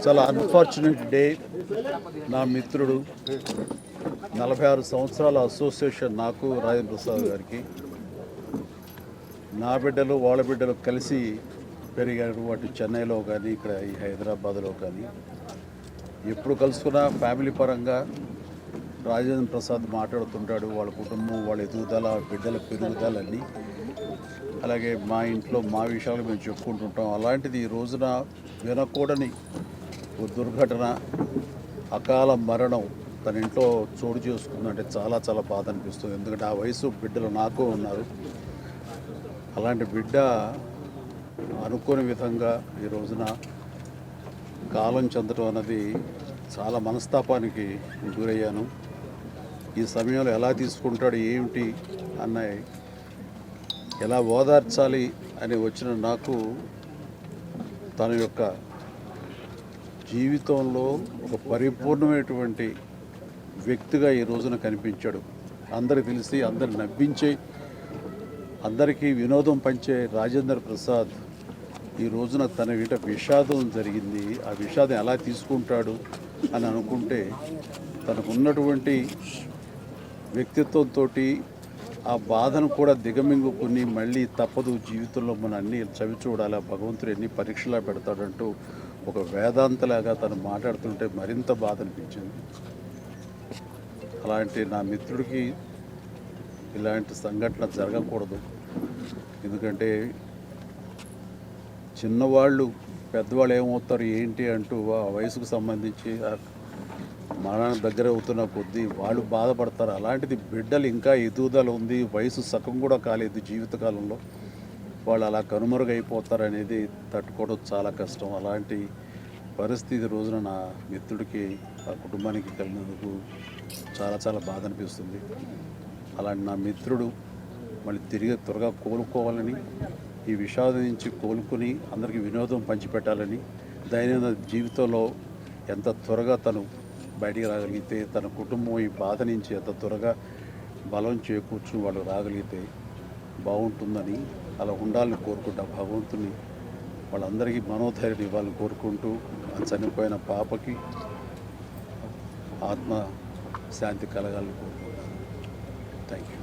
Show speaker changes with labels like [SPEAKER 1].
[SPEAKER 1] చాలా unfortunate day. నా మిత్రుడు 46 సంవత్సరాల అసోసియేషన్ నాకు రాజేంద్ర ప్రసాద్ గారికి, నా బిడ్డలు వాళ్ళ బిడ్డలు కలిసి పెరిగారు. అటు చెన్నైలో కానీ ఇక్కడ ఈ హైదరాబాద్లో కానీ ఎప్పుడు కలుసుకున్నా ఫ్యామిలీ పరంగా రాజేంద్ర ప్రసాద్ మాట్లాడుతుంటాడు. వాళ్ళ కుటుంబం, వాళ్ళ ఎదుగుదల, బిడ్డల పెరుగుదలన్నీ, అలాగే మా ఇంట్లో మా విషయాలు మేము చెప్పుకుంటుంటాం. అలాంటిది ఈ రోజున వినకూడని ఓ దుర్ఘటన, అకాల మరణం తన ఇంట్లో చోటు చేసుకుందంటే చాలా చాలా బాధ అనిపిస్తుంది. ఎందుకంటే ఆ వయసు బిడ్డలు నాకు ఉన్నారు. అలాంటి బిడ్డ అనుకోని విధంగా ఈ రోజున కాలం చెందడం అన్నది చాలా మనస్తాపానికి గురయ్యాను. ఈ సమయంలో ఎలా తీసుకుంటాడు, ఏమిటి అన్న, ఎలా ఓదార్చాలి అని వచ్చిన నాకు తన యొక్క జీవితంలో ఒక పరిపూర్ణమైనటువంటి వ్యక్తిగా ఈ రోజున కనిపించాడు. అందరికి తెలిసి అందరిని నవ్వించే, అందరికీ వినోదం పంచే రాజేంద్ర ప్రసాద్ ఈ రోజున తన వీట విషాదం జరిగింది. ఆ విషాదం ఎలా తీసుకుంటాడు అని అనుకుంటే, తనకున్నటువంటి వ్యక్తిత్వంతో ఆ బాధను కూడా దిగమింగుకుని మళ్ళీ తప్పదు జీవితంలో మనం అన్నీ చవి చూడాలి, భగవంతుడు ఎన్ని పరీక్షలా పెడతాడంటూ ఒక వేదాంతలాగా తను మాట్లాడుతుంటే మరింత బాధ అనిపించింది. అలాంటి నా మిత్రుడికి ఇలాంటి సంఘటన జరగకూడదు. ఎందుకంటే చిన్నవాళ్ళు పెద్దవాళ్ళు ఏమవుతారు ఏంటి అంటూ ఆ వయసుకు సంబంధించి మరణం దగ్గర అవుతున్న కొద్దీ వాళ్ళు బాధపడతారు. అలాంటిది బిడ్డలు ఇంకా ఎదుగుదల ఉంది, వయసు సగం కూడా కాలేదు జీవితకాలంలో, వాళ్ళు అలా కనుమరుగైపోతారనేది తట్టుకోవడం చాలా కష్టం. అలాంటి పరిస్థితి రోజున నా మిత్రుడికి, ఆ కుటుంబానికి కలిగినందుకు చాలా చాలా బాధ అనిపిస్తుంది. అలాంటి నా మిత్రుడు మళ్ళీ తిరిగి త్వరగా కోలుకోవాలని, ఈ విషాదం నుంచి కోలుకొని అందరికీ వినోదం పంచిపెట్టాలని, దైనందిన జీవితంలో ఎంత త్వరగా తను బయటికి రాగలిగితే, తన కుటుంబం ఈ బాధ నుంచి ఎంత త్వరగా బలం చేకూర్చుని వాళ్ళు రాగలిగితే బాగుంటుందని, అలా ఉండాలని కోరుకుంటా. భగవంతుని వాళ్ళందరికీ మనోధైర్యం ఇవ్వాలని కోరుకుంటూ, చనిపోయిన పాపకి ఆత్మ శాంతి కలగాలని కోరుకుంటాను. Thank you.